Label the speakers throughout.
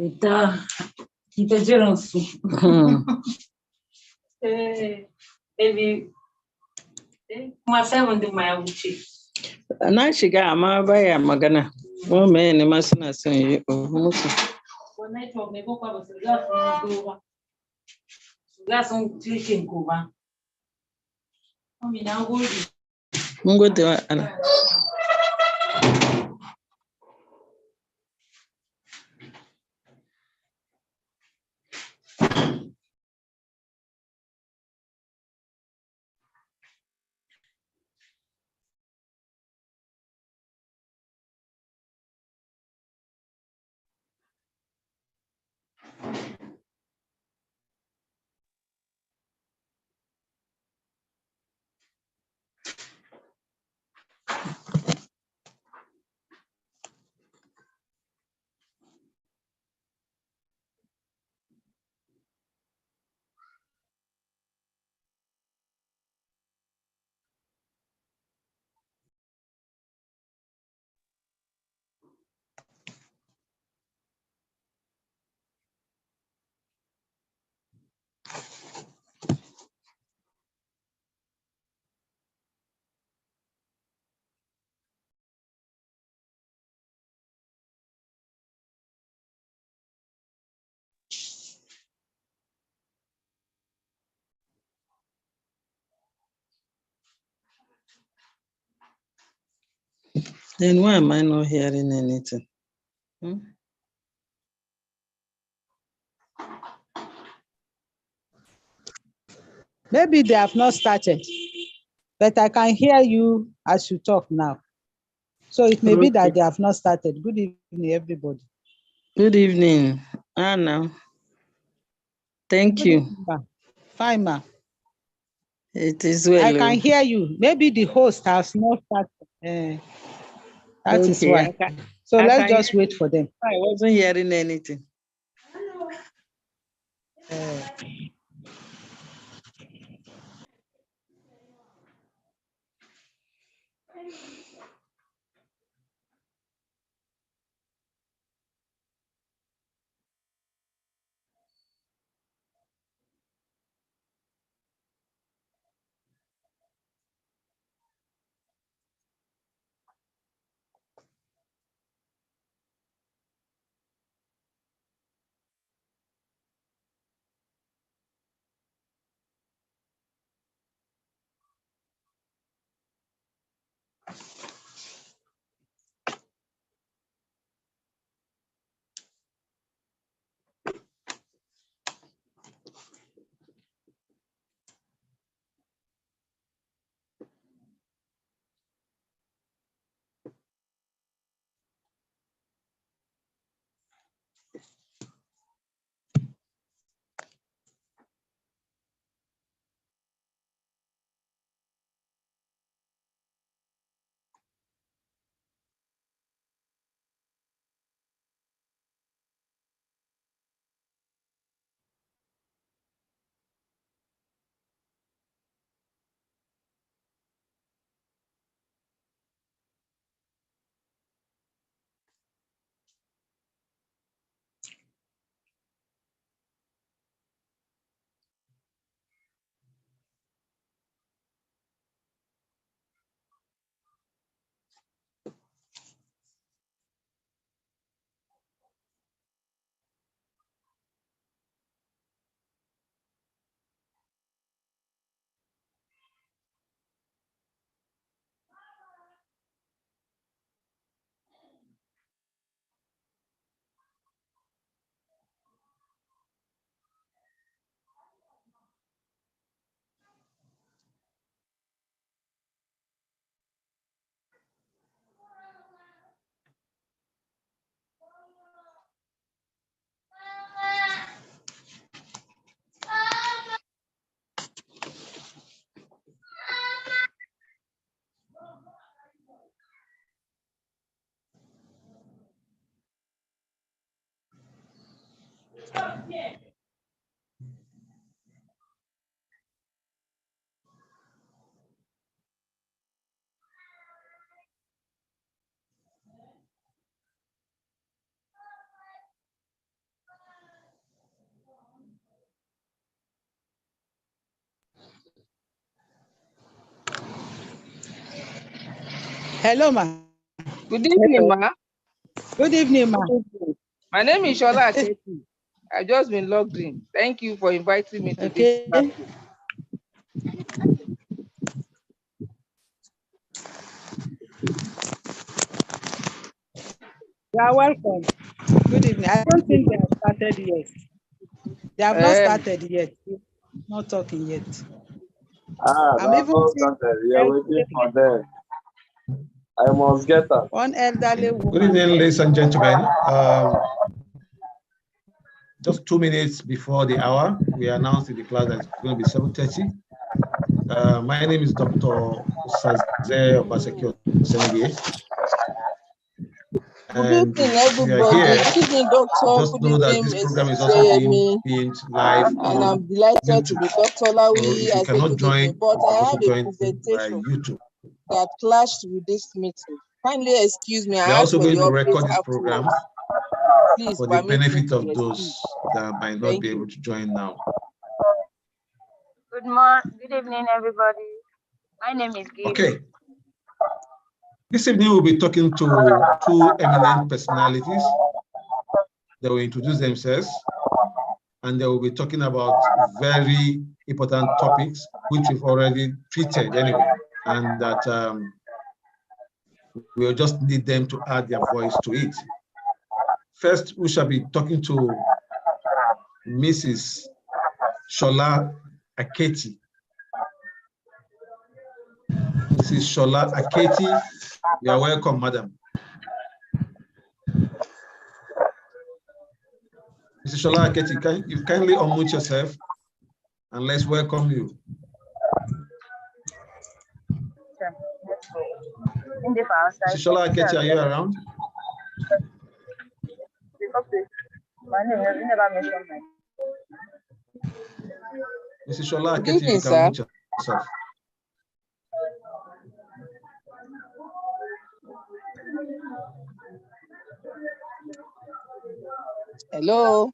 Speaker 1: Kita jiransu. Kuma sai mun ma ya wuce.
Speaker 2: Na shiga amma baya magana. Ko me ne ma suna son yi musu.
Speaker 1: Wannan to me ko ba su ga sun do ba. Su ga sun cikin ko ba. Mami na gode.
Speaker 2: Mun gode wa ana. Then why am I not hearing anything?
Speaker 3: Maybe they have not started, but I can hear you as you talk now. So it may be that they have not started. Good evening, everybody.
Speaker 2: Good evening, Anna. Thank you.
Speaker 3: Fine, ma.
Speaker 2: It is well.
Speaker 3: I can hear you. Maybe the host has not started. That is why. So let's just wait for them.
Speaker 2: I wasn't hearing anything.
Speaker 3: Hello, ma.
Speaker 4: Good evening, ma.
Speaker 3: Good evening, ma.
Speaker 4: My name is Shola Aketi. I've just been logged in. Thank you for inviting me to this
Speaker 3: Okay.
Speaker 4: platform.
Speaker 3: You are welcome. Good evening. I don't think they have started yet. They have not started yet. Not talking yet. I'm even seeing
Speaker 5: We are waiting for them. I must get her.
Speaker 3: one elderly woman.
Speaker 6: Good evening, ladies and gentlemen. Just 2 minutes before the hour, we announced in the class that it's going to be 7:30. My name is Dr. Saze Obasekio Senege.
Speaker 4: Good
Speaker 6: And
Speaker 4: evening,
Speaker 6: we are
Speaker 4: everybody.
Speaker 6: here.
Speaker 4: Good evening, Doctor.
Speaker 6: Just
Speaker 4: Good
Speaker 6: know that
Speaker 4: evening,
Speaker 6: this program is
Speaker 4: Mrs.
Speaker 6: also being
Speaker 4: Seyemi.
Speaker 6: filmed live
Speaker 4: And
Speaker 6: on
Speaker 4: I'm delighted to
Speaker 6: YouTube.
Speaker 4: be Dr.
Speaker 6: So
Speaker 4: Lawi.
Speaker 6: if
Speaker 4: I
Speaker 6: you
Speaker 4: say
Speaker 6: cannot
Speaker 4: good
Speaker 6: join,
Speaker 4: evening, but
Speaker 6: you can
Speaker 4: I
Speaker 6: also
Speaker 4: have a
Speaker 6: join by
Speaker 4: presentation
Speaker 6: YouTube.
Speaker 4: that clashed with this meeting. Kindly excuse me.
Speaker 6: We
Speaker 4: I
Speaker 6: are
Speaker 4: ask
Speaker 6: also
Speaker 4: for
Speaker 6: going
Speaker 4: the
Speaker 6: to
Speaker 4: updates
Speaker 6: record this program
Speaker 4: afterwards. Please
Speaker 6: for the
Speaker 4: permit me
Speaker 6: benefit
Speaker 4: to
Speaker 6: of
Speaker 4: excuse.
Speaker 6: those that might not
Speaker 4: Thank
Speaker 6: be
Speaker 4: you.
Speaker 6: able to join now.
Speaker 7: Good evening, everybody. My name is Gabe.
Speaker 6: Okay. This evening we'll be talking to two eminent personalities. They will introduce themselves and they will be talking about very important topics which we've already treated anyway, and that we'll just need them to add their voice to it. First, we shall be talking to Mrs. Shola Aketi. Mrs. Shola Aketi, you are welcome, madam. Mrs. Shola Aketi, can you kindly unmute yourself and let's welcome you. Mrs. Shola Aketi, are you around?
Speaker 7: My name is never mentioned.
Speaker 6: Mrs. Shola
Speaker 4: Good
Speaker 6: Aketi,
Speaker 4: evening,
Speaker 6: you can
Speaker 4: sir.
Speaker 6: unmute yourself.
Speaker 4: Hello.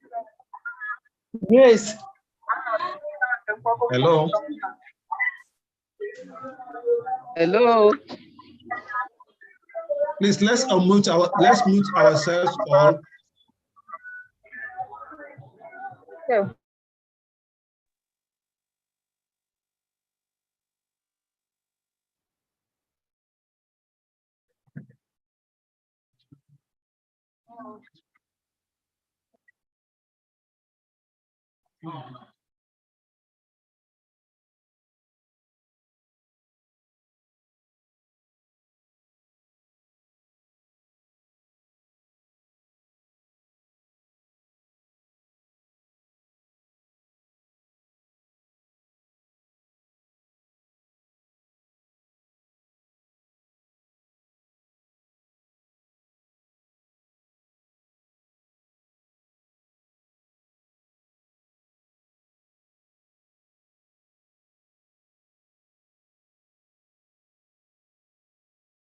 Speaker 3: Yes.
Speaker 6: Hello.
Speaker 4: Hello.
Speaker 6: Please let's mute ourselves all.
Speaker 7: Okay.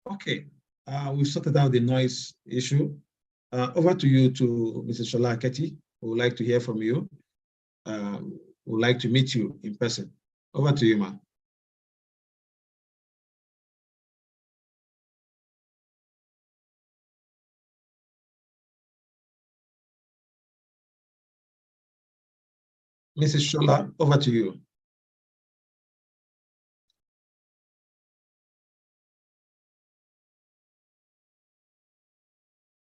Speaker 6: Okay, we've sorted out the noise issue. Over to you, to Mrs. Shola Aketi. We would like to hear from you. We would like to meet you in person. Over to you, ma'am. Mrs. Shola, over to you.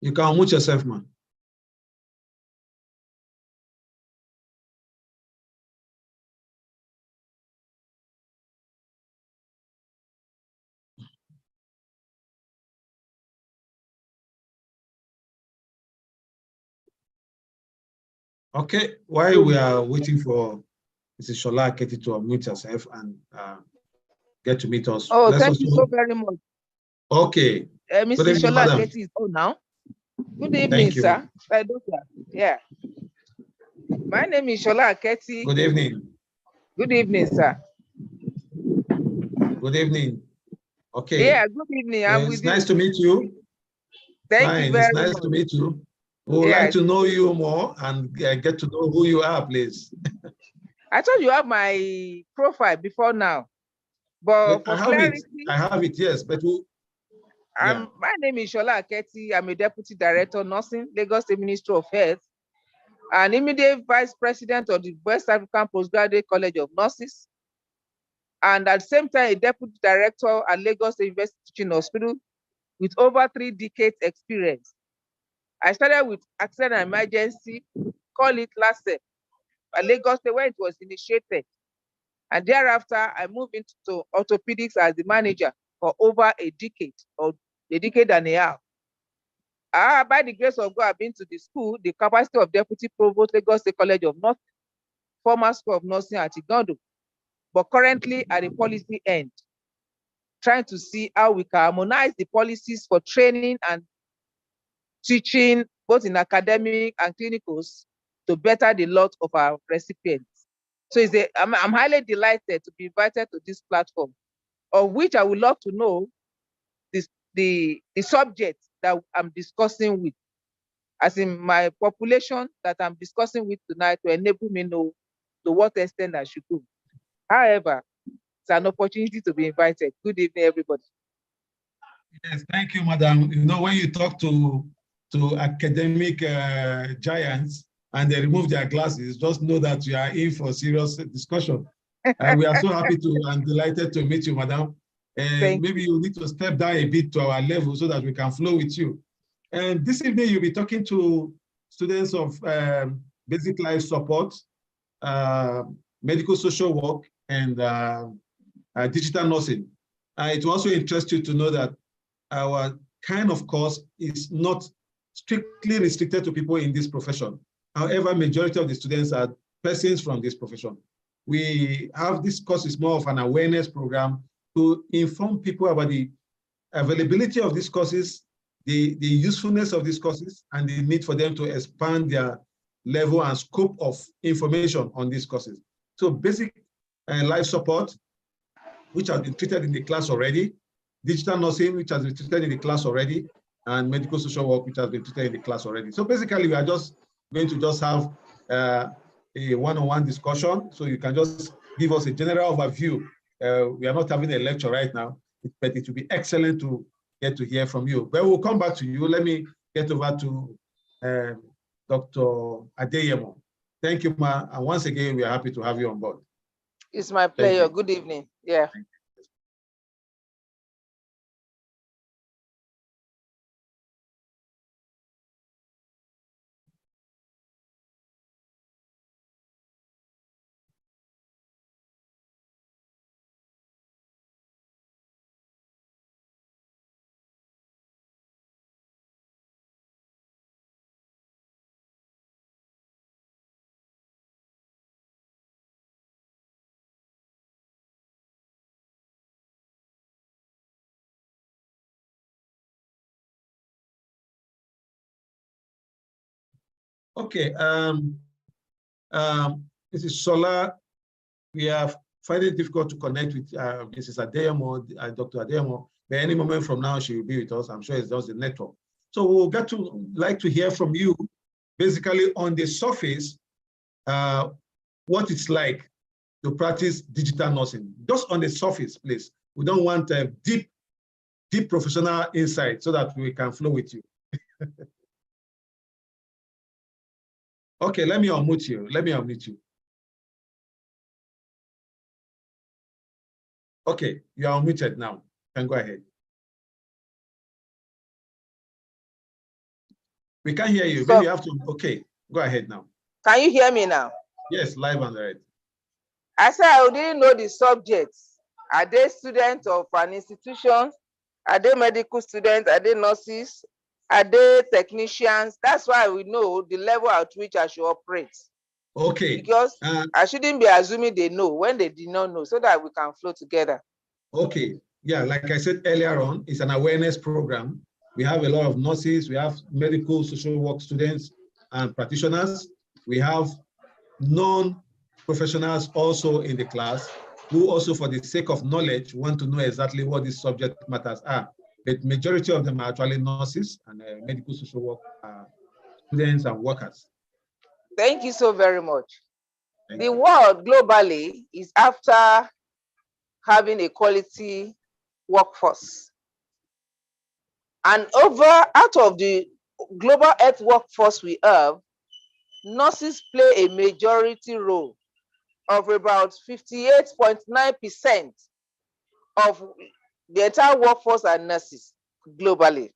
Speaker 6: You can unmute yourself, ma'am. Okay, while we are waiting for Mrs. Shola Aketi to unmute herself and get to meet us.
Speaker 4: Oh, thank you so very much.
Speaker 6: Okay.
Speaker 4: Mrs. Shola Aketi is on now. Good evening, sir. Yeah. My name is Shola Aketi.
Speaker 6: Good evening.
Speaker 4: Good evening, sir.
Speaker 6: Good evening. Okay.
Speaker 4: Yeah, good evening. I'm with
Speaker 6: It's nice to meet you.
Speaker 4: Thank you very much.
Speaker 6: It's nice to meet you. We would like to know you more and get to know who you are, please.
Speaker 4: I thought you have my profile before now, but for clarity,
Speaker 6: I have it, yes, but
Speaker 4: My name is Shola Aketi. I'm a Deputy Director, Nursing, Lagos State Ministry of Health, and immediate Vice President of the West African Postgraduate College of Nurses, and at the same time, a Deputy Director at Lagos State University Teaching Hospital with over 3 decades experience. I started with accident and emergency, call it LASEP, at Lagos State where it was initiated. And thereafter, I moved into orthopedics as the manager for over a decade, or a decade and a half. By the grace of God, I've been to the school, the capacity of Deputy Provost, Lagos State College of Nursing, former School of Nursing at Igondo, but currently at the policy end, trying to see how we can harmonize the policies for training and teaching, both in academic and clinicals, to better the lot of our recipients. So I'm highly delighted to be invited to this platform, of which I would love to know the subject that I'm discussing with, as in my population that I'm discussing with tonight, to enable me know to what extent I should go. However, it's an opportunity to be invited. Good evening, everybody.
Speaker 6: Yes, thank you, madam. You know, when you talk to academic giants and they remove their glasses, just know that you are in for serious discussion. We are so happy and delighted to meet you, madam. And maybe you need to step down a bit to our level so that we can flow with you. And this evening, you'll be talking to students of basic life support, medical social work, and digital nursing. It will also interest you to know that our kind of course is not strictly restricted to people in this profession. However, majority of the students are persons from this profession. We have this course is more of an awareness program to inform people about the availability of these courses, the usefulness of these courses, and the need for them to expand their level and scope of information on these courses. So basic life support, which has been treated in the class already, digital nursing, which has been treated in the class already, and medical social work, which has been treated in the class already. So basically, we are just going to just have a one-on-one discussion, so you can just give us a general overview. We are not having a lecture right now, but it would be excellent to get to hear from you. But we'll come back to you. Let me get over to Dr. Adeyemo. Thank you, Ma. And once again, we are happy to have you on board.
Speaker 4: It's my pleasure. Good evening. Yeah.
Speaker 6: Okay, this is Sola. We are finding it difficult to connect with Mrs. Adeyemo, Dr. Adeyemo, but any moment from now, she will be with us. I'm sure it's just the network. So we'll like to hear from you, basically on the surface, what it's like to practice digital nursing. Just on the surface, please. We don't want a deep professional insight so that we can flow with you. Okay, let me unmute you. Okay, you are unmuted now. You can go ahead. We can't hear you. Maybe you have to. Okay, go ahead now.
Speaker 4: Can you hear me now?
Speaker 6: Yes, live and direct.
Speaker 4: I said I didn't know the subjects. Are they students of an institution? Are they medical students? Are they nurses? Are they technicians? That's why we know the level at which I should operate.
Speaker 6: Okay.
Speaker 4: Because I shouldn't be assuming they know when they did not know, so that we can flow together.
Speaker 6: Okay. Yeah, like I said earlier on, it's an awareness program. We have a lot of nurses, we have medical social work students and practitioners. We have non-professionals also in the class who also, for the sake of knowledge, want to know exactly what these subject matters are. But majority of them are actually nurses and medical social work students and workers.
Speaker 4: Thank you so very much. The world globally is after having a quality workforce. And out of the global health workforce we have, nurses play a majority role of about 58.9% of the entire workforce and nurses globally.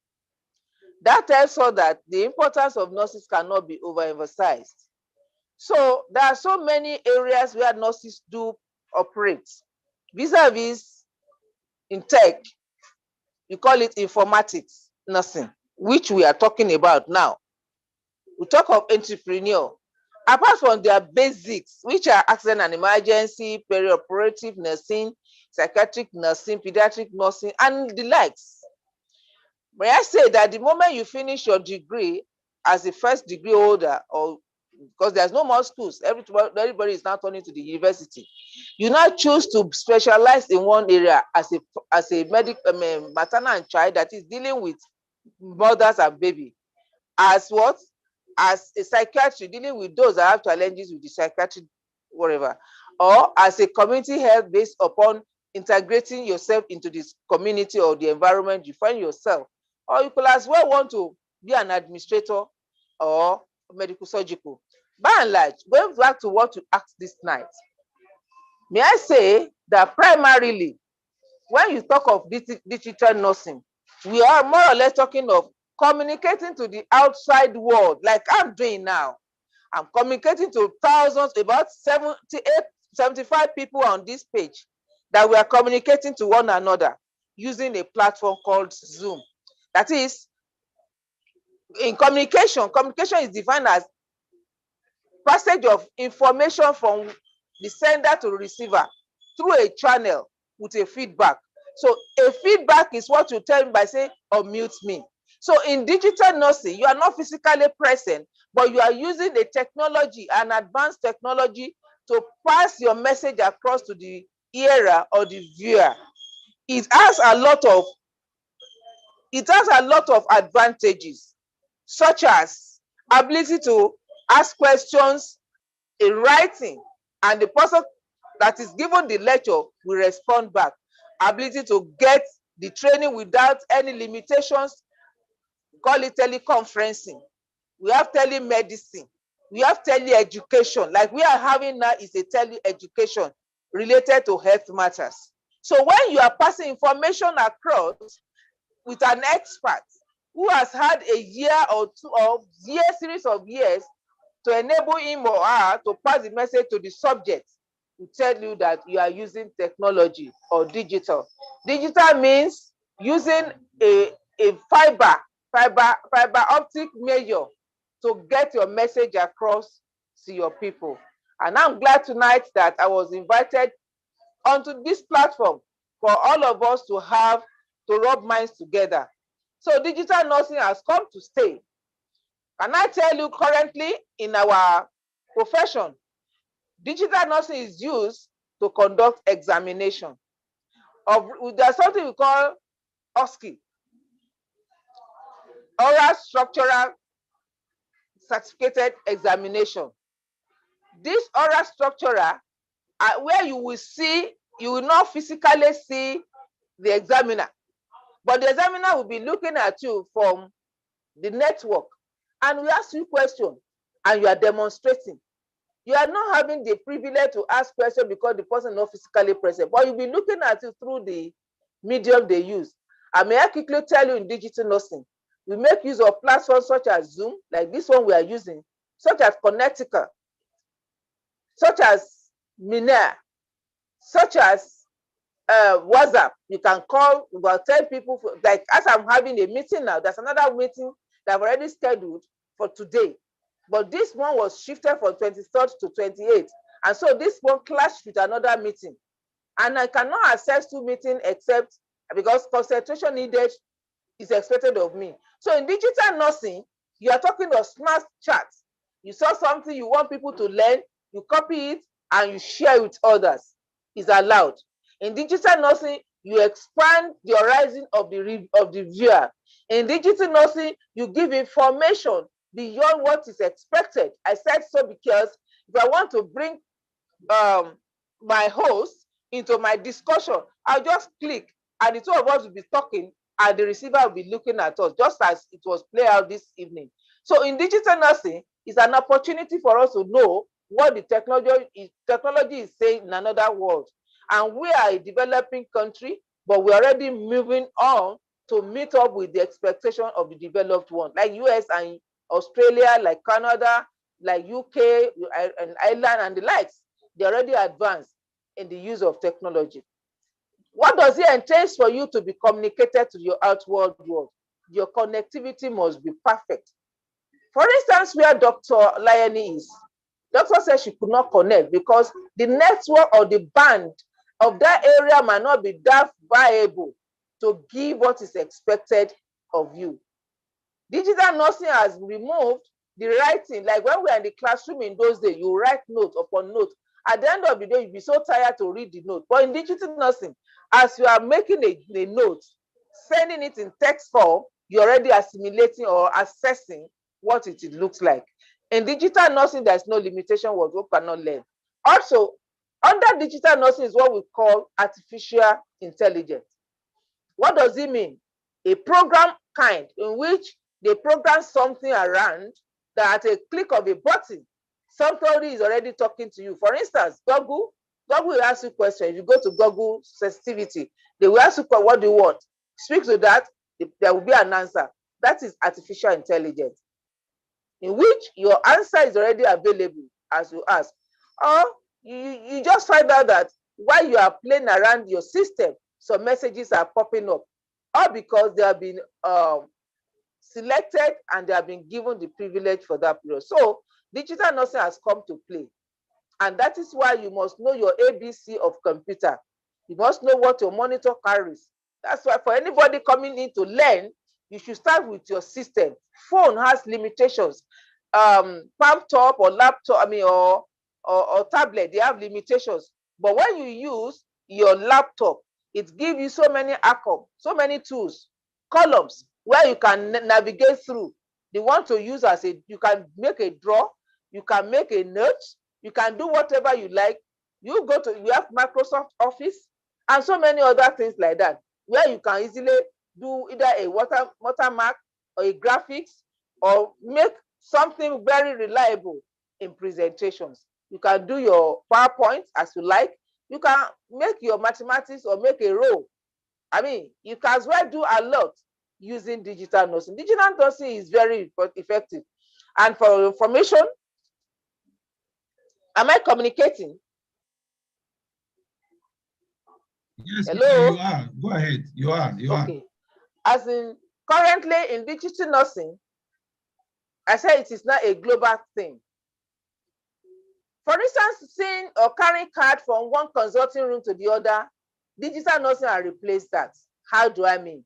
Speaker 4: That tells us that the importance of nurses cannot be overemphasized. So there are so many areas where nurses do operate. Vis-a-vis in tech, you call it informatics nursing, which we are talking about now. We talk of entrepreneur. Apart from their basics, which are accident and emergency, perioperative nursing, psychiatric nursing, pediatric nursing, and the likes. May I say that the moment you finish your degree as a first degree holder, or because there's no more schools, everybody is now turning to the university, you now choose to specialize in one area as a medical, maternal and child, that is dealing with mothers and baby. As what? As a psychiatry, dealing with those that have challenges with the psychiatric, whatever. Or as a community health based upon integrating yourself into this community or the environment you find yourself. Or you could as well want to be an administrator or medical surgical. By and large, going back to what you asked this night, may I say that primarily, when you talk of digital nursing, we are more or less talking of communicating to the outside world, like I'm doing now. I'm communicating to thousands, about 75 people on this page, that we are communicating to one another using a platform called Zoom. That is, in communication is defined as passage of information from the sender to the receiver through a channel with a feedback. So a feedback is what you tell me by saying, unmute me. So in digital nursing, you are not physically present, but you are using the technology, an advanced technology, to pass your message across to the hearer or the viewer. It has a lot of advantages, such as ability to ask questions in writing, and the person that is given the lecture will respond back. Ability to get the training without any limitations, call it teleconferencing. We have telemedicine. We have tele-education. Like we are having now is a tele-education related to health matters. So when you are passing information across with an expert who has had a year or two or series of years to enable him or her to pass the message to the subject, to tell you that you are using technology or digital. Digital means using a fiber optic measure to get your message across to your people. And I'm glad tonight that I was invited onto this platform for all of us to rub minds together. So digital nursing has come to stay. Can I tell you, currently in our profession, digital nursing is used to conduct examination. There's something we call OSCE, Oral Structural Certificated Examination. This oral structural, where you will not physically see the examiner, but the examiner will be looking at you from the network, and we ask you questions, and you are demonstrating. You are not having the privilege to ask questions because the person is not physically present, but you'll be looking at it through the medium they use. And may I quickly tell you, in digital nursing, we make use of platforms such as Zoom, like this one we are using, such as Connecticut, such as Minea, such as WhatsApp. You can call about 10 people, like as I'm having a meeting now, there's another meeting that I've already scheduled for today. But this one was shifted from 23rd to 28th. And so this one clashed with another meeting. And I cannot access two meetings except because concentration needed is expected of me. So in digital nursing, you are talking of smart charts. You saw something you want people to learn, you copy it and you share with others. It's allowed. In digital nursing, you expand the horizon of the viewer. In digital nursing, you give information beyond what is expected. I said so because if I want to bring my host into my discussion, I'll just click and the two of us will be talking and the receiver will be looking at us, just as it was played out this evening. So in digital nursing, it's an opportunity for us to know what the technology is saying in another world. And we are a developing country, but we're already moving on to meet up with the expectation of the developed one, like US and Australia, like Canada, like UK and Ireland and the likes. They're already advanced in the use of technology. What does it entail for you to be communicated to your outward world? Your connectivity must be perfect. For instance, where Dr. Liani is, doctor said she could not connect because the network or the band of that area might not be that viable to give what is expected of you. Digital nursing has removed the writing. Like when we are in the classroom in those days, you write note upon note. At the end of the day, you'll be so tired to read the note. But in digital nursing, as you are making a note, sending it in text form, you're already assimilating or assessing what it looks like. In digital nursing, there's no limitation what we cannot learn. Also, under digital nursing is what we call artificial intelligence. What does it mean? A program kind in which they program something around that at a click of a button, somebody is already talking to you. For instance, Google will ask you questions. If you go to Google sensitivity, they will ask you what do you want. Speak to that, there will be an answer. That is artificial intelligence, in which your answer is already available as you ask. Or you just find out that while you are playing around your system, some messages are popping up, or because they have been selected and they have been given the privilege for that period. So digital nursing has come to play. And that is why you must know your ABC of computer. You must know what your monitor carries. That's why for anybody coming in to learn, you should start with your system. Phone has limitations. Palm top or laptop, or tablet, they have limitations. But when you use your laptop, it gives you so many icons, so many tools, columns, where you can navigate through. They want to use as you can make a draw, you can make a note, you can do whatever you like. You have Microsoft Office and so many other things like that, where you can easily do either a watermark or a graphics, or make something very reliable in presentations. You can do your PowerPoint as you like. You can make your mathematics or make a row. You can as well do a lot using digital nursing. Digital nursing is very effective. And for information, am I communicating?
Speaker 6: Yes,
Speaker 4: hello?
Speaker 6: you are. Go ahead. You are.
Speaker 4: Okay. As in, currently in digital nursing, I said it is not a global thing. For instance, seeing or carrying card from one consulting room to the other, digital nursing has replaced that. How do I mean?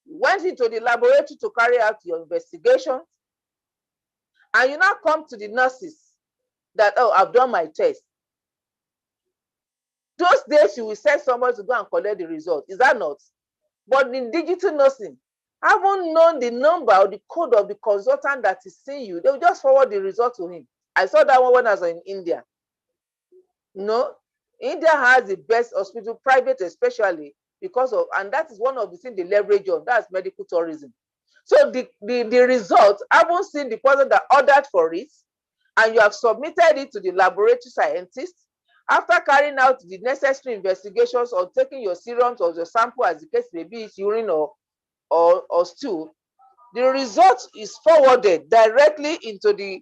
Speaker 4: You went into the laboratory to carry out your investigations, and you now come to the nurses that, oh, I've done my test. Those days you will send somebody to go and collect the result. Is that not? But in digital nursing, I haven't known the number or the code of the consultant that is seeing you. They will just forward the result to him. I saw that one when I was in India. No, India has the best hospital, private especially, because of, and that is one of the things they leverage on, that's medical tourism. So the result, I haven't seen the person that ordered for it, and you have submitted it to the laboratory scientist. After carrying out the necessary investigations or taking your serums or your sample, as the case may be, it's urine or stool, the result is forwarded directly into the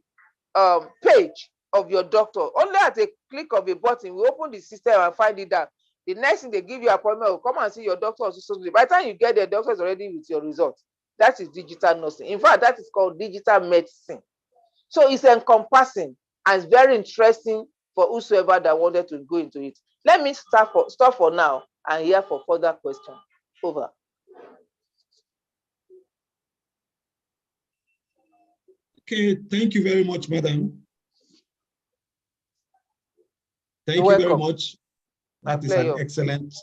Speaker 4: page of your doctor. Only at a click of a button, we open the system and find it out. The next thing they give you appointment, will come and see your doctor. By the time you get there, the doctor is already with your result. That is digital nursing. In fact, that is called digital medicine. So it's encompassing and it's very interesting for whosoever that wanted to go into it. Let me stop for now and hear for further questions. Over.
Speaker 6: Okay, thank you very much, madam. Thank
Speaker 4: You're
Speaker 6: you very
Speaker 4: welcome.
Speaker 6: much. That is an excellent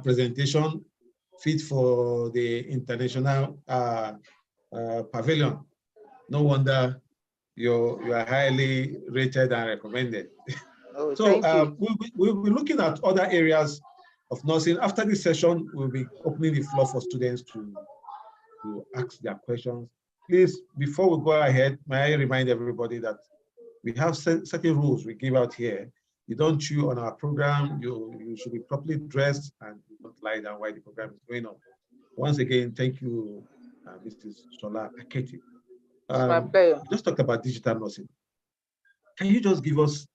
Speaker 6: presentation, fit for the international pavilion. No wonder you are highly rated and recommended.
Speaker 4: Oh,
Speaker 6: So
Speaker 4: thank you.
Speaker 6: we'll be looking at other areas of Nursing. After this session, we'll be opening the floor for students to ask their questions. Please, before we go ahead, may I remind everybody that we have certain rules we give out here. You don't chew on our program. You should be properly dressed and not lie down while the program is going on. Once again, thank you, Mrs. Shola Aketi.
Speaker 4: It's my pleasure.
Speaker 6: Just talked about digital nursing. Can you just give us,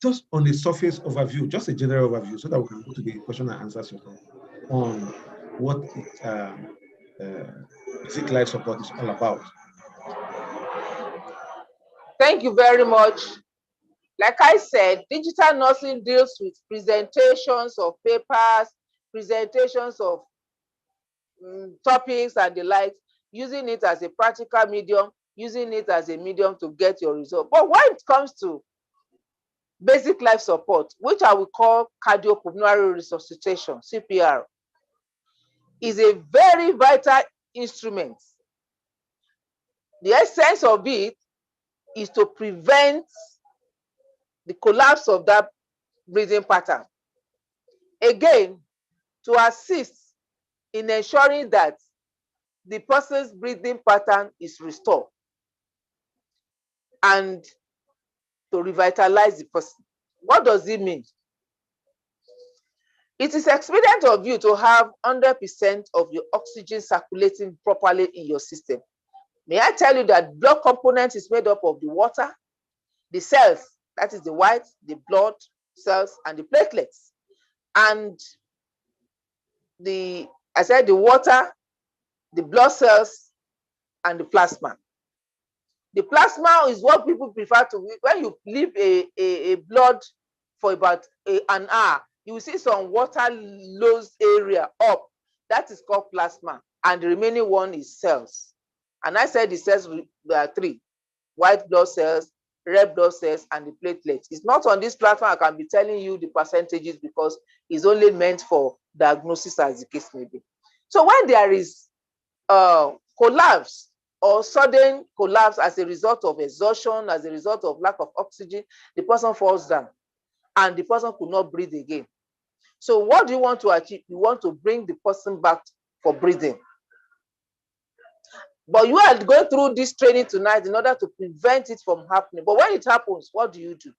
Speaker 6: just on the surface overview, just a general overview, so that we can go to the question and answer session on what basic life support is all about?
Speaker 4: Thank you very much. Like I said, digital nursing deals with presentations of papers, presentations of topics and the likes, using it as a practical medium, using it as a medium to get your result. But when it comes to basic life support, which I will call cardiopulmonary resuscitation, CPR, is a very vital instrument. The essence of it is to prevent the collapse of that breathing pattern. Again, to assist in ensuring that the person's breathing pattern is restored and to revitalize the person. What does it mean? It is expedient of you to have 100% of your oxygen circulating properly in your system. May I tell you that blood component is made up of the water, the cells, that is the white, the blood cells, and the platelets. And the water, the blood cells, and the plasma. The plasma is what people prefer to, when you leave a blood for about an hour, you will see some water loose area up. That is called plasma. And the remaining one is cells. And I said the cells, there are three: white blood cells, red blood cells, and the platelets. It's not on this platform I can be telling you the percentages because it's only meant for diagnosis as the case may be. So when there is collapse or sudden collapse as a result of exhaustion, as a result of lack of oxygen, the person falls down and the person could not breathe again. So what do you want to achieve? You want to bring the person back for breathing. But you are going through this training tonight in order to prevent it from happening. But when it happens, what do you do?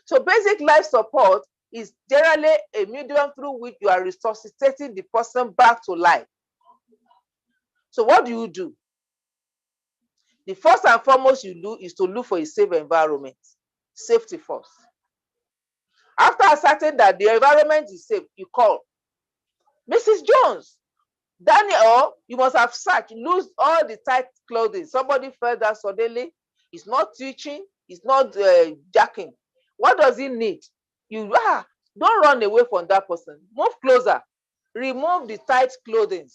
Speaker 4: So basic life support is generally a medium through which you are resuscitating the person back to life. So what do? The first and foremost you do is to look for a safe environment. Safety first. After ascertaining that the environment is safe, you call Mrs. Jones. Daniel, you must have searched, lose all the tight clothing. Somebody fell down suddenly. It's not teaching, it's not jacking. What does he need? You don't run away from that person. Move closer. Remove the tight clothing.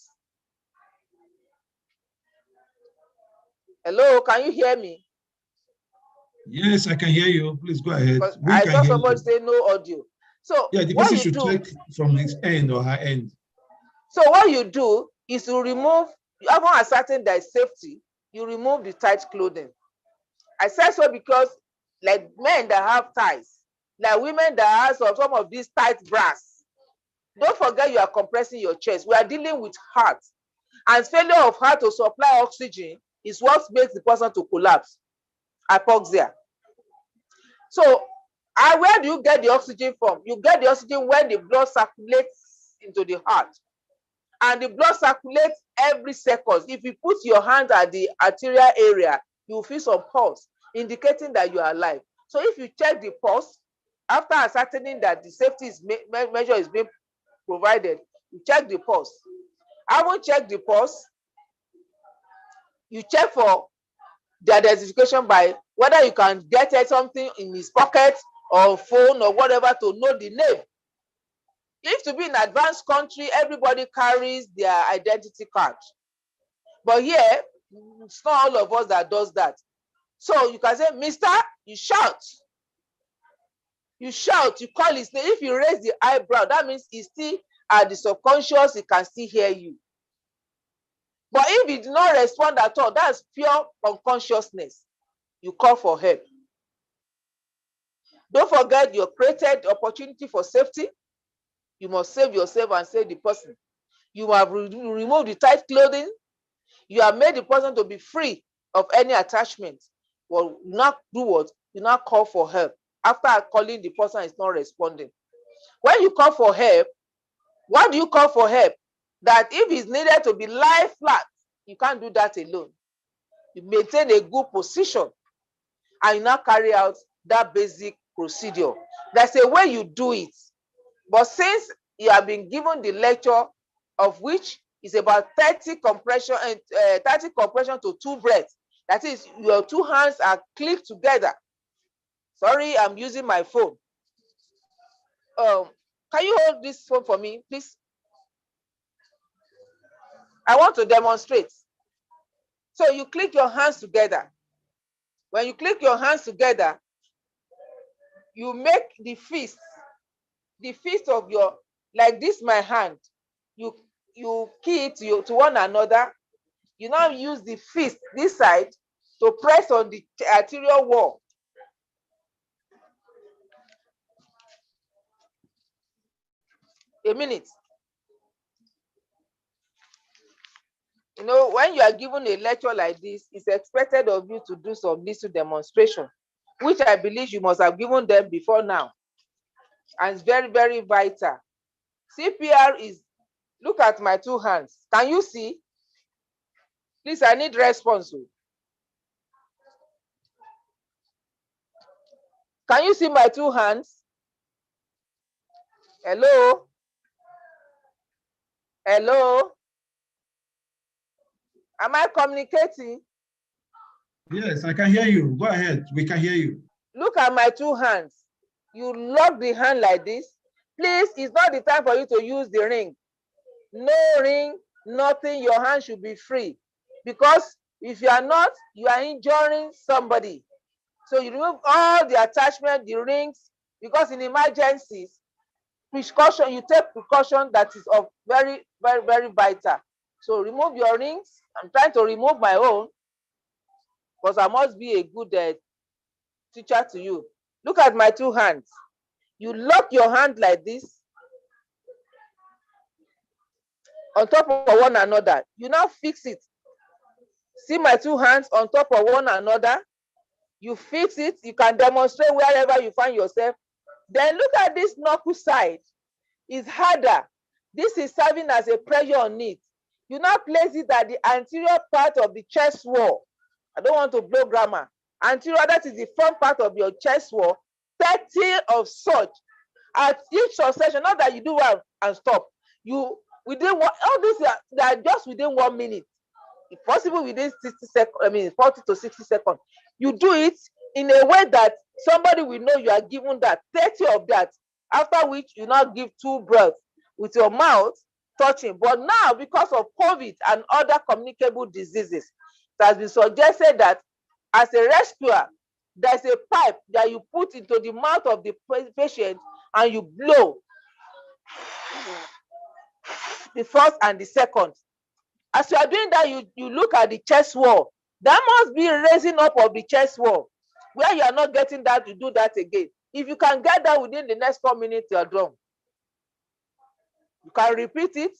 Speaker 4: Hello, can you hear me?
Speaker 6: Yes, I can hear you. Please go ahead.
Speaker 4: I saw somebody say no audio. So
Speaker 6: yeah, the person should check from his end or her end.
Speaker 4: So what you do is to remove, you haven't ascertained there is safety, you remove the tight clothing. I said so because like men that have ties, like women that have some of these tight bras, don't forget you are compressing your chest. We are dealing with heart. And failure of heart to supply oxygen is what makes the person to collapse, hypoxia. So where do you get the oxygen from? You get the oxygen when the blood circulates into the heart. And the blood circulates every second. If you put your hand at the arterial area, you will feel some pulse, indicating that you are alive. So if you check the pulse, after ascertaining that the safety measure is being provided, you check the pulse. I won't check the pulse. You check for the identification by whether you can get something in his pocket or phone or whatever to know the name. If to be in an advanced country, everybody carries their identity card. But here, it's not all of us that does that. So you can say, Mister, you shout. You shout, you call his name. If you raise the eyebrow, that means he's still at the subconscious, he can still hear you. But if he did not respond at all, that's pure unconsciousness. You call for help. Don't forget you created opportunity for safety. You must save yourself and save the person. You have removed the tight clothing. You have made the person to be free of any attachment. Well, not do what? You now call for help. After calling, the person is not responding. When you call for help, what do you call for help? That if it's needed to be lie flat, you can't do that alone. You maintain a good position and you now carry out that basic procedure. There's a way you do it. But since you have been given the lecture, of which is about 30 compression and 30 compression to 2 breaths, that is, your 2 hands are clicked together. Sorry, I'm using my phone. Can you hold this phone for me, please? I want to demonstrate. So you click your hands together. When you click your hands together, you make the fist of your, like this, my hand. You key it to one another. You now use the fist, this side, to press on the arterial wall. A minute. You know, when you are given a lecture like this, it's expected of you to do some little demonstration, which I believe you must have given them before now. And it's very, very vital. CPR is, look at my 2 hands. Can you see? Please, I need response. Can you see my 2 hands? Hello? Hello? Am I communicating?
Speaker 6: Yes, I can hear you. Go ahead. We can hear you.
Speaker 4: Look at my 2 hands. You lock the hand like this. Please, it's not the time for you to use the ring. No ring, nothing. Your hand should be free. Because if you are not, you are injuring somebody. So you remove all the attachment, the rings, because in emergencies, precaution, you take precaution that is of very, very, very vital. So remove your rings. I'm trying to remove my own because I must be a good teacher to you. Look at my 2 hands. You lock your hand like this on top of one another. You now fix it. See my 2 hands on top of one another. You fix it. You can demonstrate wherever you find yourself. Then look at this knuckle side. It's harder. This is serving as a pressure on it. You now place it at the anterior part of the chest wall. I don't want to blow grammar. Anterior, that is the front part of your chest wall. 30 of such at each succession. Not that you do one and stop. You within one, all these are just within 1 minute. If possible, within 60 seconds, I mean 40 to 60 seconds. You do it in a way that somebody will know you are given that 30 of that. After which you now give 2 breaths with your mouth touching. But now, because of COVID and other communicable diseases, it has been suggested that as a rescuer, there's a pipe that you put into the mouth of the patient and you blow the first and the second. As you are doing that, you look at the chest wall. That must be raising up of the chest wall. Where you are not getting that, you do that again. If you can get that within the next 4 minutes, you are done. You can repeat it,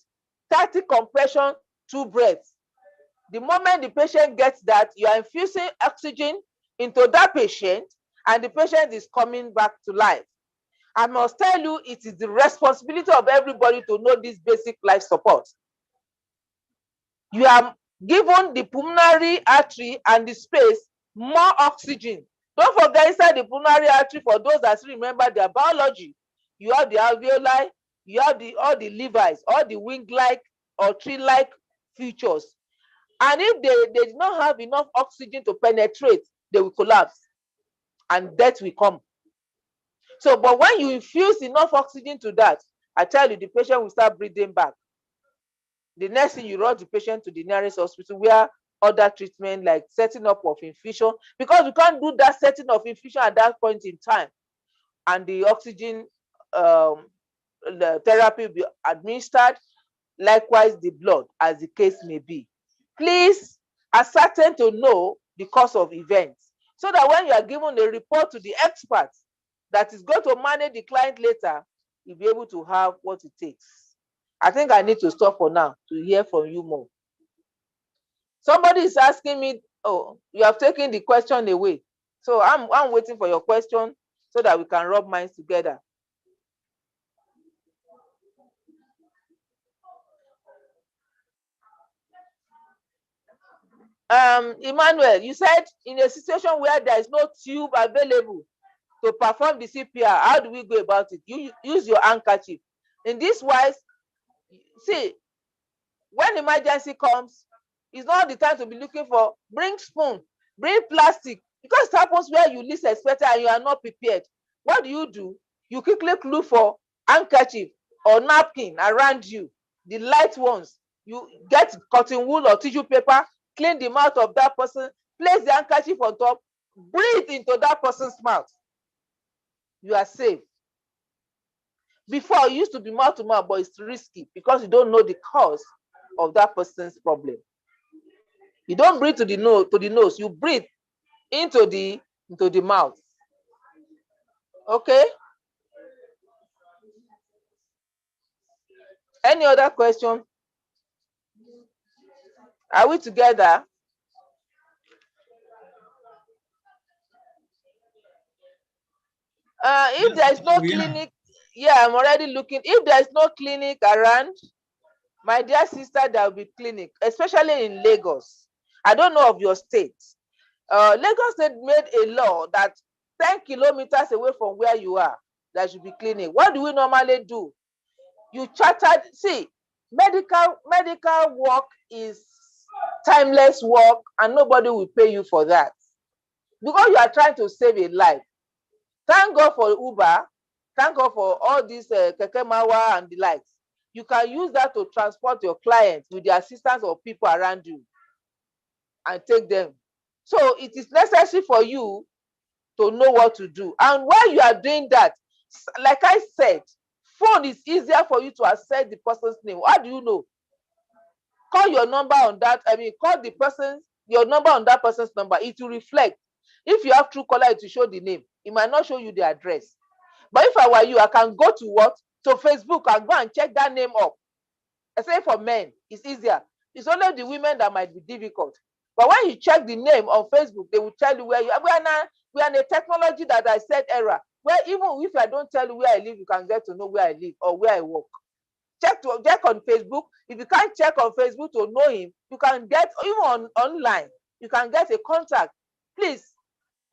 Speaker 4: 30 compression, 2 breaths. The moment the patient gets that, you are infusing oxygen into that patient and the patient is coming back to life. I must tell you, it is the responsibility of everybody to know this basic life support. You are given the pulmonary artery and the space more oxygen. Don't forget, inside the pulmonary artery, for those that still remember their biology, you have the alveoli, you have all the levis, all the wing-like or tree-like features. And if they did not have enough oxygen to penetrate, they will collapse and death will come. So, but when you infuse enough oxygen to that, I tell you, the patient will start breathing back. The next thing, you rush the patient to the nearest hospital where other treatment like setting up of infusion, because we can't do that setting of infusion at that point in time. And the oxygen the therapy will be administered, likewise the blood, as the case may be. Please ascertain to know the cause of events, so that when you are given a report to the experts that is going to manage the client later, you'll be able to have what it takes. I think I need to stop for now to hear from you more. Somebody is asking me, oh, you have taken the question away. So I'm waiting for your question so that we can rub minds together. Emmanuel, you said in a situation where there is no tube available to perform the CPR, how do we go about it? You use your handkerchief. In this wise, see, when emergency comes, it's not the time to be looking for, bring spoon, bring plastic, because it happens where you least expect and you are not prepared. What do? You quickly look for handkerchief or napkin around you, the light ones. You get cotton wool or tissue paper, clean the mouth of that person, place the handkerchief on top, breathe into that person's mouth. You are safe. Before, it used to be mouth to mouth, but it's risky because you don't know the cause of that person's problem. You don't breathe to the nose, you breathe into the mouth. Okay? Any other question? Are we together? If there is no clinic, yeah, I'm already looking. If there is no clinic around, my dear sister, there will be clinic, especially in Lagos. I don't know of your state. Lagos State made a law that 10 kilometers away from where you are, there should be clinic. What do we normally do? You chartered, see, medical work is timeless work and nobody will pay you for that. Because you are trying to save a life. Thank God for Uber. Thank God for all these Keke Mawa and the likes. You can use that to transport your clients with the assistance of people around you and take them. So it is necessary for you to know what to do. And while you are doing that, like I said, phone is easier for you to access the person's name. How do you know? Call your number on that. Call your number on that person's number. It will reflect. If you have Truecaller, it will show the name. It might not show you the address. But if I were you, I can go to what? To Facebook and go and check that name up. I say for men, it's easier. It's only the women that might be difficult. But when you check the name on Facebook, they will tell you where you are. We are in a technology that I said era, where even if I don't tell you where I live, you can get to know where I live or where I work. Check on Facebook. If you can't check on Facebook to know him, you can get even online. You can get a contact. Please,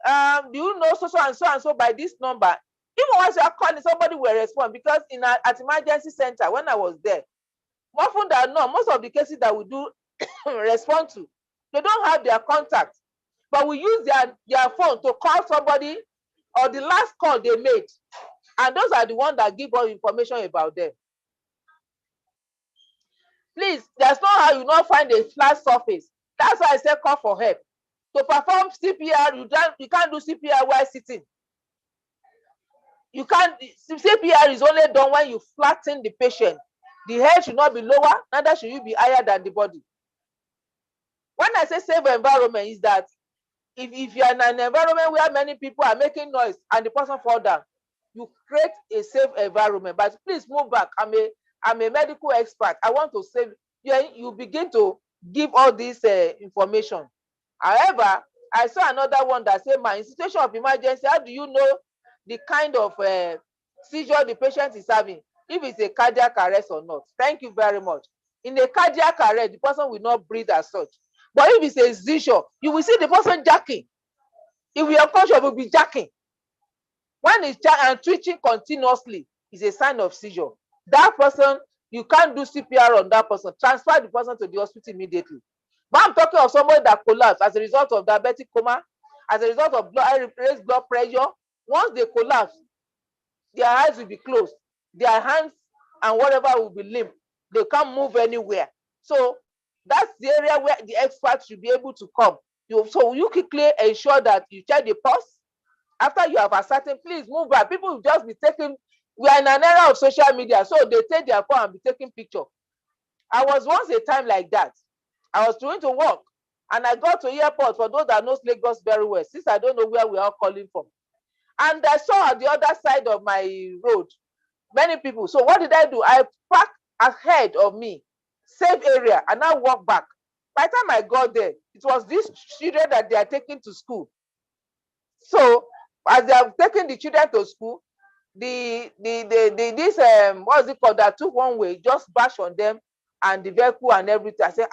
Speaker 4: do you know so and so by this number? Even once you are calling, somebody will respond, because at emergency center, when I was there, often than not, most of the cases that we do respond to, they don't have their contact, but we use their phone to call somebody or the last call they made, and those are the ones that give us information about them. Please, there's no how you not find a flat surface. That's why I say call for help. To perform CPR, you can't do CPR while sitting. You can't. CPR is only done when you flatten the patient. The head should not be lower, neither should you be higher than the body. When I say safe environment, is that if you're in an environment where many people are making noise and the person fall down, you create a safe environment. But please move back. I'm a medical expert. I want to save you. You begin to give all this information. However, I saw another one that said, in situation of emergency, how do you know the kind of seizure the patient is having, if it's a cardiac arrest or not? Thank you very much. In a cardiac arrest, the person will not breathe as such. But if it's a seizure, you will see the person jacking. If you are conscious, will be jacking. When it's jacking and twitching continuously, it's a sign of seizure. That person, you can't do CPR on that person. Transfer the person to the hospital immediately. But I'm talking of somebody that collapsed as a result of diabetic coma, as a result of raised blood pressure. Once they collapse, their eyes will be closed, their hands and whatever will be limp. They can't move anywhere. So that's the area where the experts should be able to come. So you quickly ensure that you check the pulse. After you have ascertained, please move back. People will just be taking. We are in an era of social media, so they take their phone and be taking picture. I was once a time like that. I was doing to work, and I got to airport, for those that knows Lagos very well, since I don't know where we are calling from. And I saw at the other side of my road many people. So what did I do? I parked ahead of me, safe area, and I walk back. By the time I got there, it was these children that they are taking to school. So as they are taking the children to school, this what's it called, that took one way just bash on them and the vehicle and everything. I said,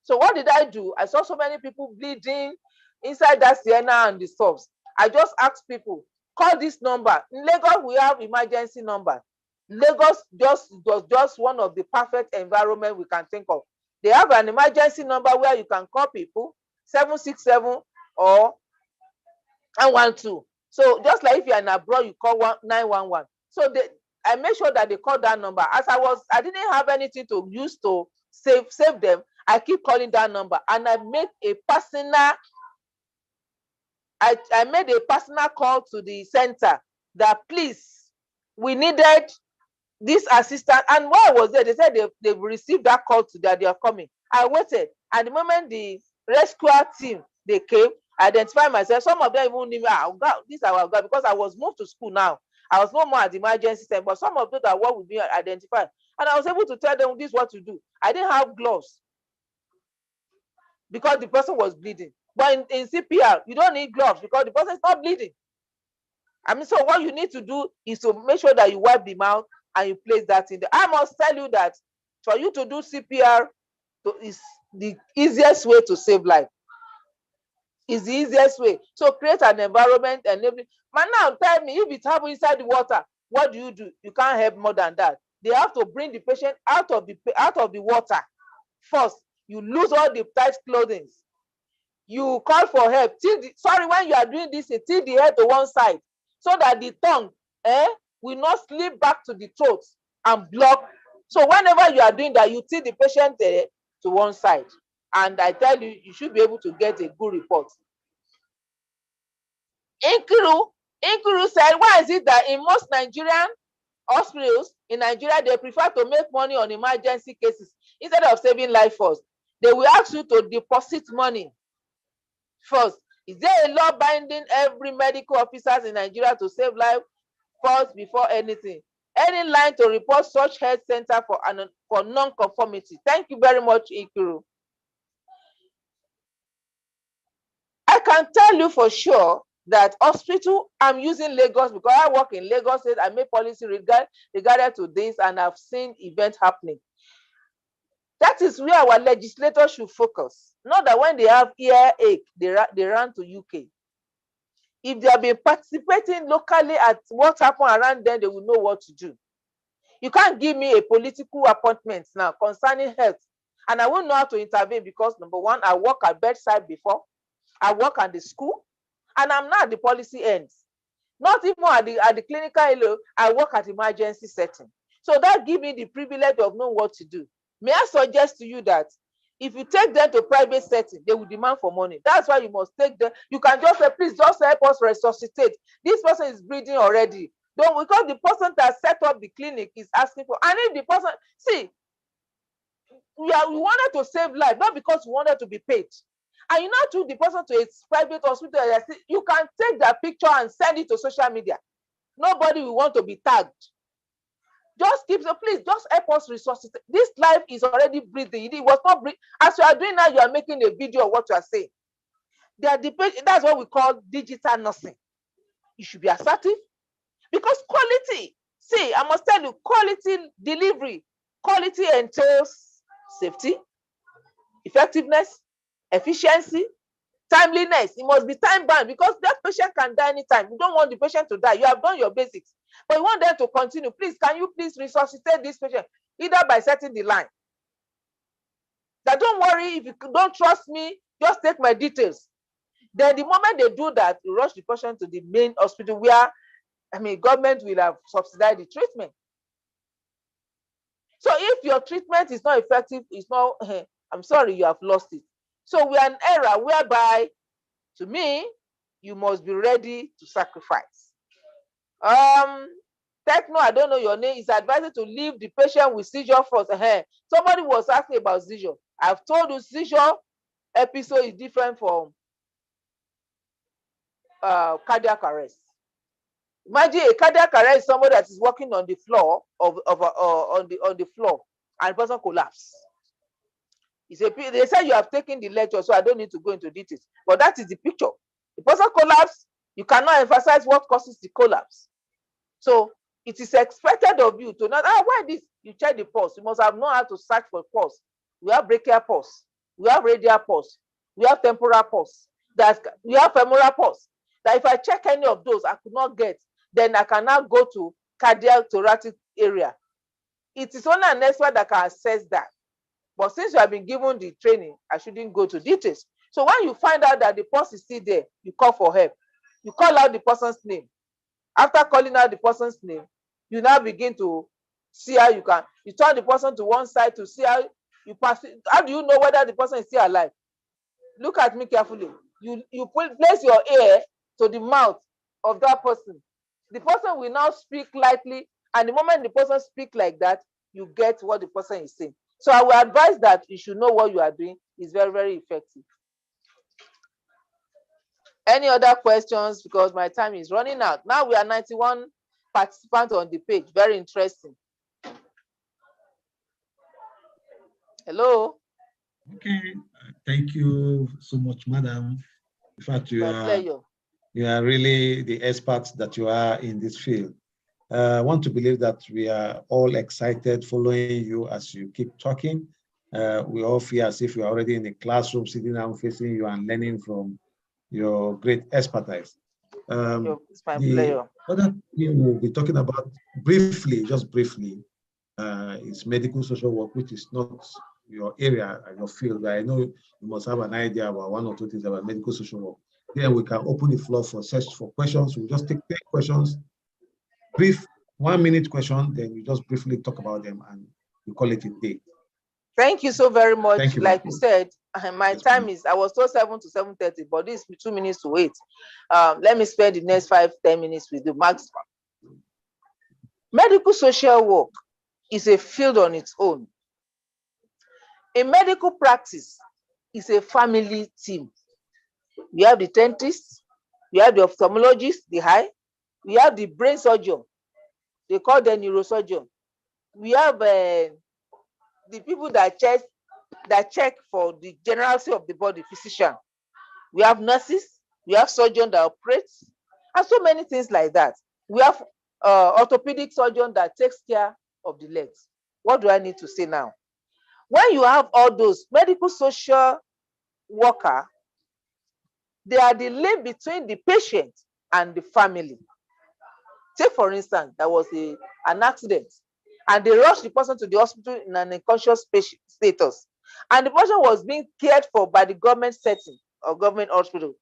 Speaker 4: so what did I do? I saw so many people bleeding inside that Sienna and the stops. I just asked people, call this number. In Lagos, we have emergency number. Lagos was just one of the perfect environment we can think of. They have an emergency number where you can call people, 767 or 112. So just like if you're in abroad, you call 911. So I make sure that they call that number. As I didn't have anything to use to save them. I keep calling that number, and I make a personal. I made a personal call to the center that please, we needed this assistance. And while I was there, they said they've received that call to that they are coming. I waited. At the moment the rescue team they came, I identified myself. Some of them even knew me. This is our guy, because I was moved to school now. I was no more at the emergency center, but some of those that work with me identified. And I was able to tell them this is what to do. I didn't have gloves because the person was bleeding. But in CPR, you don't need gloves because the person is not bleeding. I mean, so what you need to do is to make sure that you wipe the mouth and you place that in there. I must tell you that for you to do CPR is the easiest way to save life. Is the easiest way. So create an environment and everything. Man, now tell me, if it happens inside the water, what do? You can't help more than that. They have to bring the patient out of the water first. You lose all the tight clothing. You call for help. When you are doing this, tilt the head to one side so that the tongue will not slip back to the throat and block. So whenever you are doing that, you tilt the patient to one side. And I tell you, you should be able to get a good report. Inkuru said, why is it that in most Nigerian hospitals in Nigeria, they prefer to make money on emergency cases instead of saving life first? They will ask you to deposit money first. Is there a law binding every medical officers in Nigeria to save life first before anything? Any line to report such health center for non-conformity? Thank you very much, Inkuru. I can tell you for sure that hospital, I'm using Lagos because I work in Lagos State. I make policy regarding to this, and I've seen events happening. That is where our legislators should focus. Not that when they have earache, they run to UK. If they have been participating locally at what happened around them, they will know what to do. You can't give me a political appointment now concerning health, and I won't know how to intervene because, number one, I work at bedside before. I work at the school, and I'm not at the policy ends. Not even at the clinical level, I work at emergency setting. So that gives me the privilege of knowing what to do. May I suggest to you that if you take them to private setting, they will demand for money. That's why you must take them. You can just say, please just help us resuscitate. This person is bleeding already. Because the person that set up the clinic is asking for, and if the person, see, we wanted to save life, not because we wanted to be paid. And you know, to the person to a private hospital, you can take that picture and send it to social media. Nobody will want to be tagged. Just keep, so please, just help us resuscitate. This life is already breathing. It was not breathing. As you are doing now, you are making a video of what you are saying. That's what we call digital nursing. You should be assertive because quality. See, I must tell you, quality delivery. Quality entails safety, effectiveness, efficiency, timeliness. It must be time bound because that patient can die anytime. You don't want the patient to die. You have done your basics, but you want them to continue. Please, can you please resuscitate this patient either by setting the line? That don't worry, if you don't trust me, just take my details. Then the moment they do that, you rush the patient to the main hospital where, government will have subsidized the treatment. So if your treatment is not effective, it's not, I'm sorry, you have lost it. So we are in an era whereby, to me, you must be ready to sacrifice. Techno, I don't know your name, is advised to leave the patient with seizure first. Somebody was asking about seizure. I've told you seizure episode is different from cardiac arrest. Imagine a cardiac arrest is somebody that is walking on the floor on the floor, and the person collapse. They say you have taken the lecture, so I don't need to go into details. But that is the picture. The person collapse, you cannot emphasize what causes the collapse. So it is expected of you to not, why this? You check the pulse. You must have known how to search for pulse. We have brachial pulse. We have radial pulse. We have temporal pulse. We have femoral pulse. That if I check any of those, I could not get, then I can now go to cardiac thoracic area. It is only an expert that can assess that. But since you have been given the training, I shouldn't go to details. So when you find out that the pulse is still there, you call for help. You call out the person's name. After calling out the person's name, you now begin to see how you turn the person to one side to see how you pass it. How do you know whether the person is still alive? Look at me carefully. You place your ear to the mouth of that person. The person will now speak lightly, and the moment the person speaks like that, you get what the person is saying. So I will advise that you should know what you are doing. It's very, very effective. Any other questions? Because my time is running out. Now we are 91 participants on the page. Very interesting. Hello.
Speaker 6: Okay, thank you so much, madam. In fact, you are really the experts that you are in this field. I want to believe that we are all excited following you as you keep talking. We all feel as if we are already in the classroom, sitting down facing you and learning from your great expertise.
Speaker 4: It's my pleasure.
Speaker 6: Other thing we'll be talking about briefly, just briefly, is medical social work, which is not your area and your field. I know you must have an idea about one or two things about medical social work. Then we can open the floor for questions. We'll just take 10 questions, brief 1 minute question, then you just briefly talk about them and you call it a day.
Speaker 4: Thank you so very much.
Speaker 6: Thank you,
Speaker 4: like you said, my time is, I was told 7 to 7:30, but this is 2 minutes to wait. Let me spend the next 5-10 minutes with the maximum. Medical social work is a field on its own. A medical practice is a family team. We have the dentist, we have the ophthalmologist, the eye, we have the brain surgeon, they call them neurosurgeon. We have the people that check for the generality of the body, physician. We have nurses, we have surgeon that operates, and so many things like that. We have orthopedic surgeon that takes care of the legs. What do I need to say now? When you have all those medical social worker, they are the link between the patient and the family. Take for instance, there was an accident and they rushed the person to the hospital in an unconscious status. And the person was being cared for by the government setting or government hospital.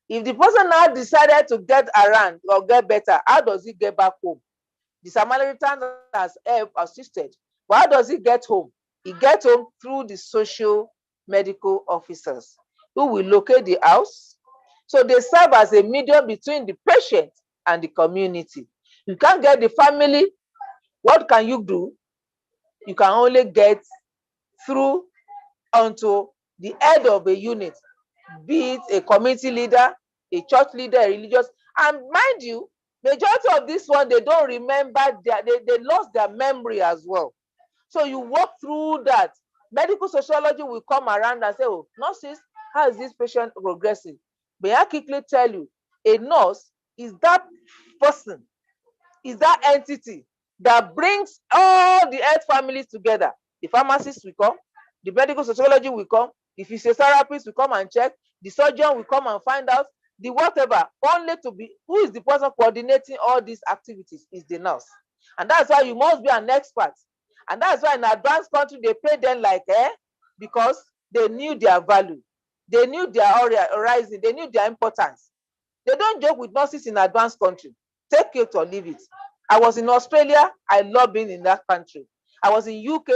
Speaker 4: If the person now decided to get around or get better, how does he get back home? The Samaritan has helped, assisted. But how does he get home? He gets home through the social medical officers who will locate the house. So they serve as a medium between the patient and the community. You can't get the family. What can you do? You can only get through onto the head of a unit, be it a community leader, a church leader, a religious. And mind you, majority of this one, they don't remember, they lost their memory as well. So you walk through that. Medical sociology will come around and say, oh, nurses, how is this patient progressing? May I quickly tell you, a nurse is that person, is that entity that brings all the health families together. The pharmacist will come, the medical sociology will come, the physiotherapist will come and check, the surgeon will come and find out, the whatever, only to be, who is the person coordinating all these activities is the nurse. And that's why you must be an expert. And that's why in advanced country, they pay them like because they knew their value. They knew their horizon. They knew their importance. They don't joke with nurses in advanced country. Take it or leave it. I was in Australia. I love being in that country. I was in UK.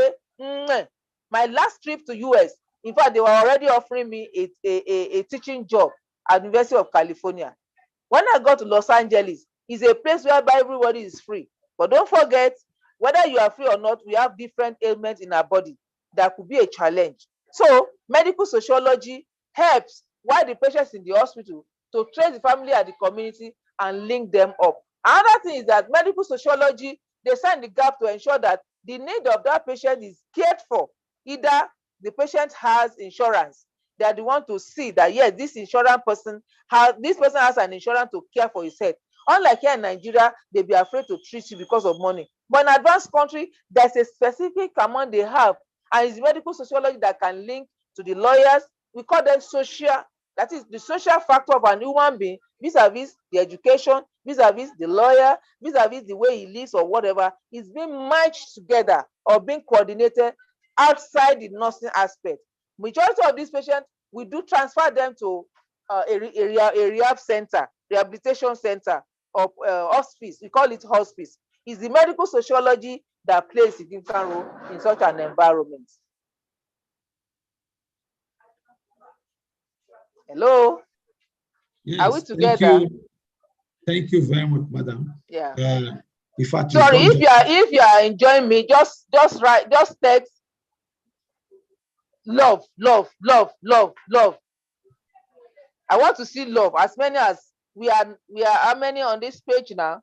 Speaker 4: My last trip to US, in fact, they were already offering me a teaching job at the University of California. When I got to Los Angeles, it's a place where everybody is free. But don't forget, whether you are free or not, we have different ailments in our body that could be a challenge. So medical sociology helps while the patient's in the hospital to trace the family and the community and link them up. Another thing is that medical sociology, they stand the gap to ensure that the need of that patient is cared for. Either the patient has insurance, they are the one to see that, yes, this person has an insurance to care for his health. Unlike here in Nigeria, they be afraid to treat you because of money. But in advanced country, there's a specific amount they have, and it's medical sociology that can link to the lawyers. We call them social, that is the social factor of an human being, vis-a-vis the education, vis-a-vis the lawyer, vis-a-vis the way he lives or whatever, is being matched together or being coordinated outside the nursing aspect. Majority of these patients, we do transfer them to a rehab center, rehabilitation center, or hospice. We call it hospice. It's the medical sociology that plays a significant role in such an environment. Hello?
Speaker 6: Yes,
Speaker 4: are we together?
Speaker 6: Thank you very much, madam.
Speaker 4: Yeah.
Speaker 6: In fact,
Speaker 4: sorry, if you are enjoying me, just text love. I want to see love. As many as we are how many on this page now?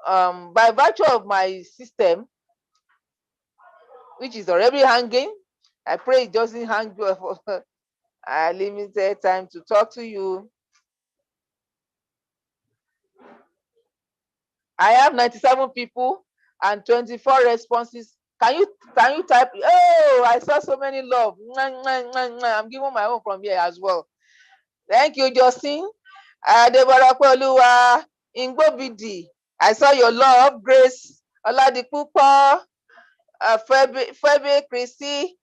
Speaker 4: By virtue of my system, which is already hanging, I pray it doesn't hang for a limited time to talk to you. I have 97 people and 24 responses. Can you type? Oh, I saw so many love. I'm giving my own from here as well. Thank you, Justin. Deborah Kweoluwa, Ingbobidi. I saw your love. Grace Oladipupo, Febe Christy.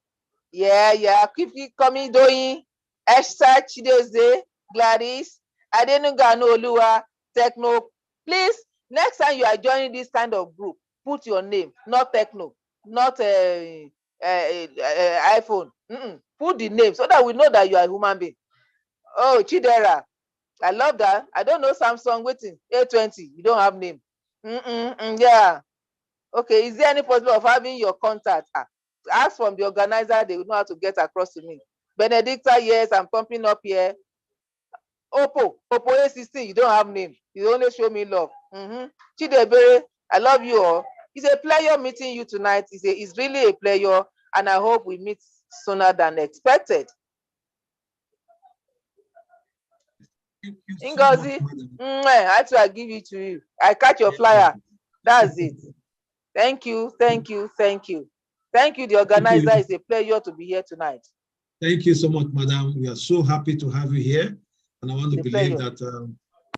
Speaker 4: Yeah. Keep coming, doing. Esther Chidoze, Gladys, Adenugano Oluwa, Techno. Please, next time you are joining this kind of group, put your name, not Techno, not iPhone. Put the name so that we know that you are a human being. Oh, Chidera, I love that. I don't know Samsung waiting. A20, you don't have name. Yeah. Okay, is there any possibility of having your contact? Ask from the organizer, they will know how to get across to me. Benedicta, yes, I'm pumping up here. Oppo A16, you don't have name. You only show me love. Chidebere, I love you all. It's a pleasure meeting you tonight. It's really a pleasure, and I hope we meet sooner than expected. Ngozi, I try to give it to you. I catch your flyer. That's it. Thank you. Thank you, the organizer. It's a pleasure to be here tonight.
Speaker 6: Thank you so much, madam. We are so happy to have you here. And I want to believe that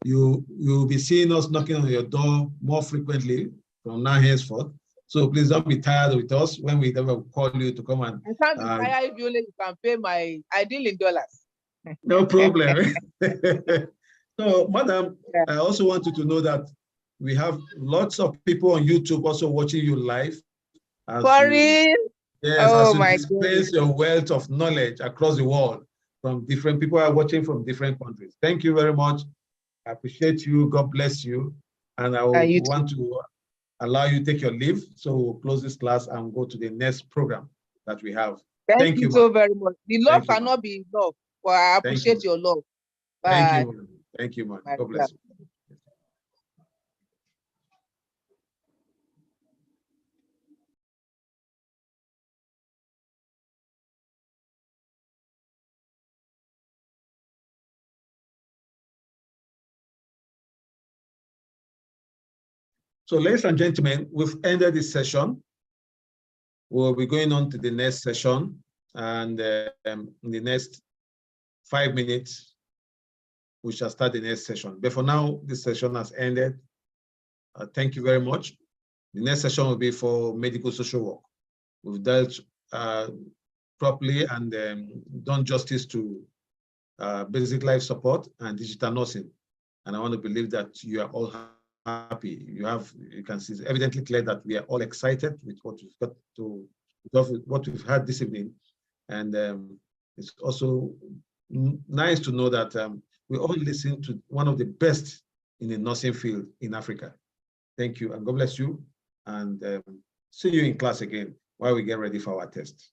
Speaker 6: you will be seeing us knocking on your door more frequently from now henceforth. So please don't be tired with us when we ever call you to come and.
Speaker 4: I can't be tired if you can pay my ideal in dollars.
Speaker 6: No problem. So, madam, I also want you to know that we have lots of people on YouTube also watching you live.
Speaker 4: For real?
Speaker 6: Yes,
Speaker 4: oh
Speaker 6: as you
Speaker 4: my
Speaker 6: displays your wealth of knowledge across the world from different people are watching from different countries. Thank you very much. I appreciate you. God bless you. And I want to allow you to take your leave. So we'll close this class and go to the next program that we have.
Speaker 4: Thank you so very much. The love cannot be enough, but I appreciate your love. Bye.
Speaker 6: Thank you, man. God bless you. So, ladies and gentlemen, we've ended this session. We'll be going on to the next session, and in the next 5 minutes, we shall start the next session. But for now, this session has ended. Thank you very much. The next session will be for medical social work. We've dealt properly and done justice to basic life support and digital nursing. And I want to believe that you are all happy. You can see it's evidently clear that we are all excited with what we've got to, what we've had this evening. And it's also nice to know that we all listen to one of the best in the nursing field in Africa. Thank you, and God bless you. And see you in class again while we get ready for our test.